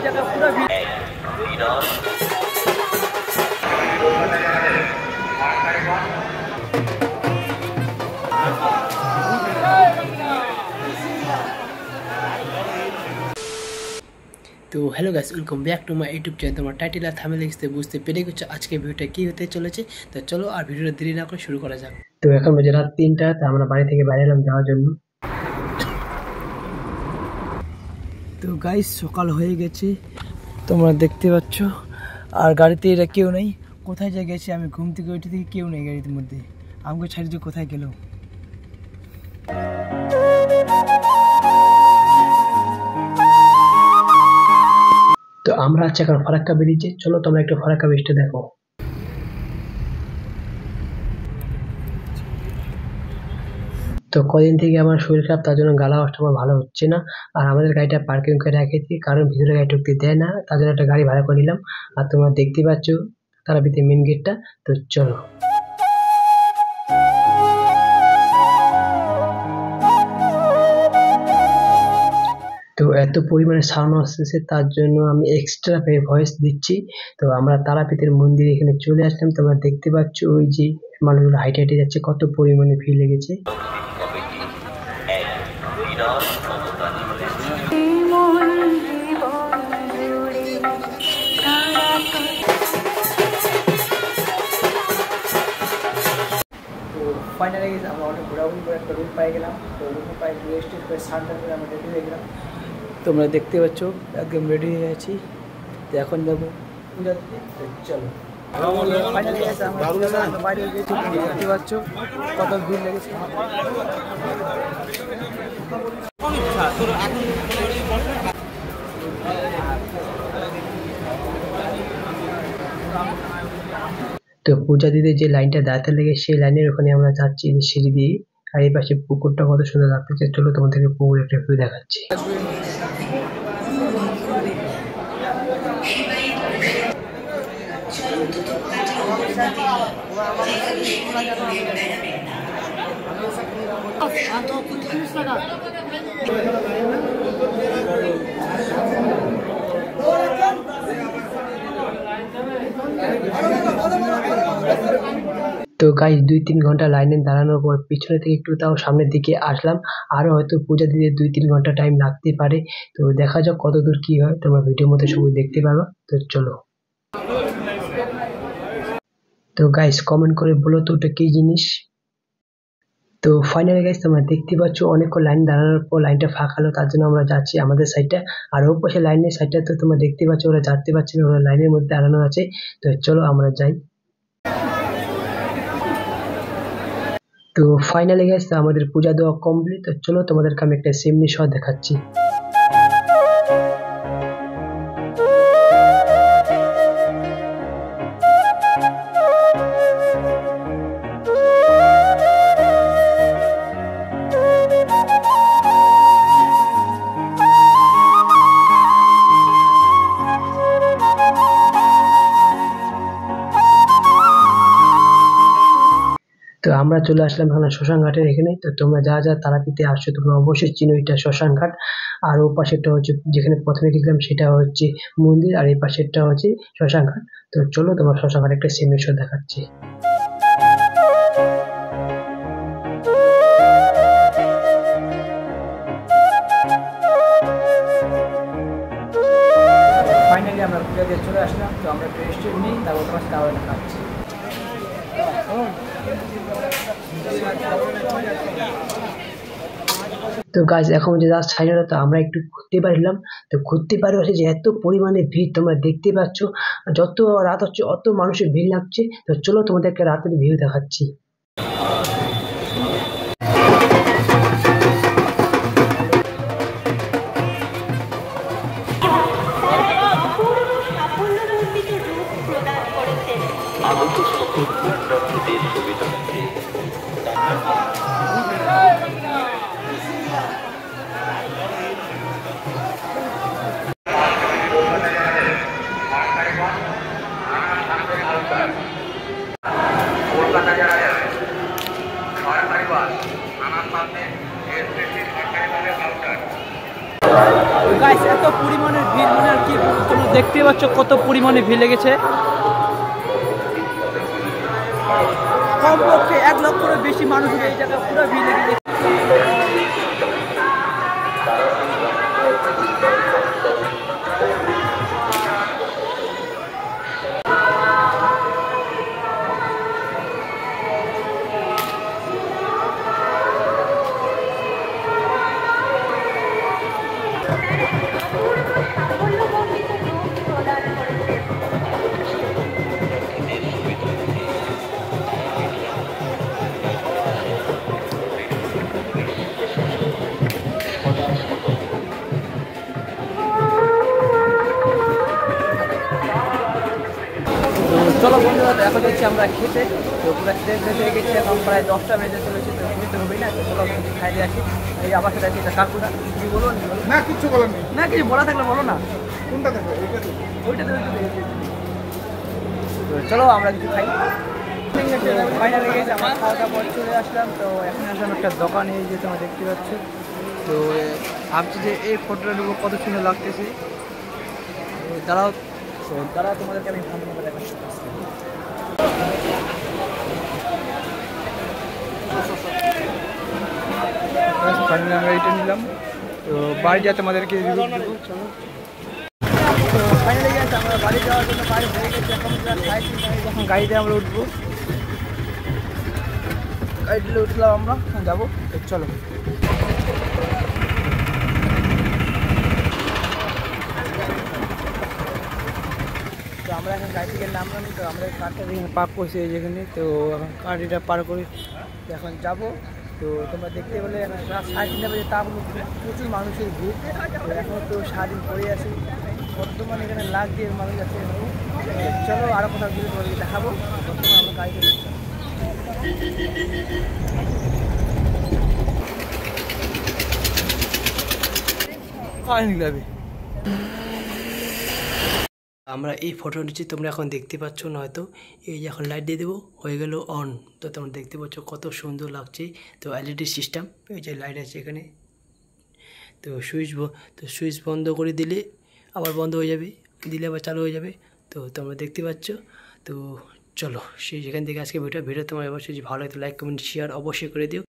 জায়গা পুরো ভিড়। তো hello guys, welcome back to my YouTube channel. তোমার টাইটেল আর থাম্বনেল দেখতে বুঝতে পেরে গেছো আজকে ভিডিওটা কি হতে চলেছে। তো চলো আর ভিডিওটা দেরি না করে শুরু করা যাক। তো এখন বাজে রাত 3টা, তো আমরা বাড়ি থেকে বাইরে এলাম যাওয়ার জন্য। তো গাইস সকাল হয়ে গেছে, তোমরা দেখতে পাচ্ছ, আর গাড়িতে এরা কেউ নেই। কোথায় যা গেছে, আমি ঘুম থেকে উঠে থেকে কেউ নেই গাড়ির মধ্যে। আমাকে ছাড়িয়ে কোথায় গেল। তো আমরা আছি এখন ফারাক্কা ব্রিজে, চলো তোমরা একটু ফারাক্কা ব্রিজটা দেখো। তো কদিন থেকে আমার শরীর খারাপ, তার জন্য গালা আওয়াজটা আমার ভালো হচ্ছে না। আর আমাদের গাড়িটা পার্কিং করে রেখেছি, কারণ ভিতরে গাড়ি ঢুকতে দেয় না, তার জন্য একটা গাড়ি ভাড়া করে নিলাম। আর তোমরা দেখতে পাচ্ছ তারাপীঠের মেন গেটটা। তো চলো। তো এত পরিমাণে সাউন্ড আসতেছে, তার জন্য আমি এক্সট্রা ভয়েস দিচ্ছি। তো আমরা তারাপীঠের মন্দির এখানে চলে আসলাম। তোমরা দেখতে পাচ্ছ ওই যে মানুষগুলো হাইটে হাইটে যাচ্ছে, কত পরিমাণে ভিড় লেগেছে। ফাইনালি আমরা অনেক ঘোরাঘুরি করে একটা রুম পাই গেলাম। তো রুমে পাই রেস্ট করে সানটান করে আমরা রেডি হয়ে গেলাম। তোমরা দেখতে পাচ্ছ একদম রেডি হয়ে আছি। তো এখন যাবো পূজা দিতে। চলো ফাইনালি আমরা বাইরে গেছি, দেখতে পাচ্ছ কত ভিড় লেগেছে। তো পূজা দিতে যে লাইনটা দাঁড়াতে লেগে, সেই লাইনের ওখানে আমরা যাচ্ছি সিঁড়ি দিয়ে। আর এই পাশে পুকুরটা কত সুন্দর লাগতেছে। চলো তোমাদেরকে পুকুর একটা ভিউ দেখাচ্ছি। তো গাইস 2-3 ঘন্টা লাইনে দাঁড়ানোর পর পিছনে থেকে একটু তাও সামনের দিকে আসলাম। আরো হয়তো পূজা দিতে 2-3 ঘন্টা টাইম লাগতে পারে। তো দেখা যাক কত দূর কি হয়, তোমরা ভিডিওর মধ্যে সবাই দেখতে পারো। তো চলো। তো গাইস কমেন্ট করে বলো তো ওটা কি জিনিস। তো ফাইনালি গাইস তোমরা দেখতে পাচ্ছ অনেকক্ষণ লাইন দাঁড়ানোর পর লাইনটা ফাঁকা হলো, তার জন্য আমরা যাচ্ছি আমাদের সাইডটা। আর ওর পাশে লাইনের সাইডটা তো তোমরা দেখতে পাচ্ছ, ওরা যেতে পারছে না, ওরা লাইনের মধ্যে দাঁড়ানো আছে। তো চলো আমরা যাই। তো ফাইনালি গাইস আমাদের পূজা দেওয়া কমপ্লিট। তো চলো তোমাদেরকে আমি একটা সিমনি শট দেখাচ্ছি। তো আমরা চলে আসলাম এখানে শ্মশান ঘাটের এখানে। তো তোমরা যা যা তারাপীঠে আসছো তোমরা অবশ্যই চিনো এটা শ্মশান ঘাট। আর ও পাশেরটা হচ্ছে যেখানে প্রথমে দেখলাম সেটা হচ্ছে মন্দির, আর এই পাশেরটা হচ্ছে শ্মশান ঘাট। তো চলো তোমার শ্মশান ঘাট একটা সিমনি দেখাচ্ছি। ফাইনালি আমরা পূজা দিয়ে চলে আসলাম। তো আমরা একটু রেস্ট নিই, তারপর তোমার খাওয়া দেখাচ্ছি। তো গাইস এখন যে জাস্ট ছাইড়া, তো আমরা একটু ঘুরতে পারলাম। তো ঘুরতে পারে হচ্ছে যে এত পরিমাণে ভিড় তোমরা দেখতে পাচ্ছ, যত রাত হচ্ছে অত মানুষের ভিড় লাগছে। তো চলো তোমাদেরকে রাতের ভিউ দেখাচ্ছি। গাইস এত পরিমাণের ভিড়, মানে আর কি দেখতেই পাচ্ছ কত পরিমাণে ভিড় লেগেছে, কমপক্ষে 1 লক্ষেরও বেশি মানুষ এই জায়গায় পুরো ভিড় লেগেছে। চলো বন্ধুরা, এখন যাচ্ছি আমরা খেতে। তো পুরো খেতে হয়ে গেছে, এখন প্রায় 10টা বেজে চলেছে, তো খেতে হবেই না, তো চলো খাই দিয়ে আসি। এই আবার সাথে আছে এটা কাকুরা, কিছু বলো না, কিচ্ছু বলার নেই। না, কিছু বলা থাকলে বলো না। কোনটা দেখো? ওইটাতে তো চলো আমরা কিছু খাই। ফাইনাল হয়ে গেছে, আমার খাওয়া দাওয়া পর চলে আসলাম। তো এখন আসলাম একটা দোকানে, এই যে তোমরা দেখতে পাচ্ছ। তো ভাবছি যে এই ফটোটা নেবো, কত সুন্দর লাগতেছে। দাঁড়াও দাঁড়াও, তোমাদেরকে আমি ভালো মতো দেখাচ্ছি। ফাইনালি আমরা এটা নিলাম, তো বাড়ি যাতে আমাদেরকে রিভিউ দেবো। চলো, তো ফাইনালি গেছে আমরা বাড়ি যাওয়ার জন্য বাড়ি হয়ে গেছে। এখন গাড়িতে আমরা উঠবো, গাড়িতে উঠলাম আমরা, যাবো। তো চলো, তো আমরা এখন গাড়ি থেকে নামলাম। তো আমরা কারটা এখানে পার্ক করছি এই যেখানে, তো এখন গাড়িটা পার করে এখন যাবো। তো তোমরা দেখতে পেলে এখন রাত 3:30 বাজে, তা প্রচুর মানুষের ভিড়। তো এখন তো সারাদিন পরে আসি, বর্তমানে এখানে লাখ দিয়ে মানুষ আছে। চলো আরও কোথাও ঘুরে তোমাদেরকে দেখাবো। বর্তমানে আমরা গাড়িতে যাবে। আমরা এই ফটো নিচ্ছি, তোমরা এখন দেখতে পাচ্ছ নয়তো। এই যে এখন লাইট দিয়ে দেবো, হয়ে গেল অন। তো তোমরা দেখতে পাচ্ছ কত সুন্দর লাগছে। তো এলইডি সিস্টেম, এই যে লাইট আছে এখানে। তো সুইচ বন্ধ করে দিলে আবার বন্ধ হয়ে যাবে, দিলে আবার চালু হয়ে যাবে। তো তোমরা দেখতে পাচ্ছ। তো চলো, সেখান থেকে আজকে ভিডিও তোমার অবশ্যই ভালো লাগে, লাইক কমেন্ট শেয়ার অবশ্যই করে দিও।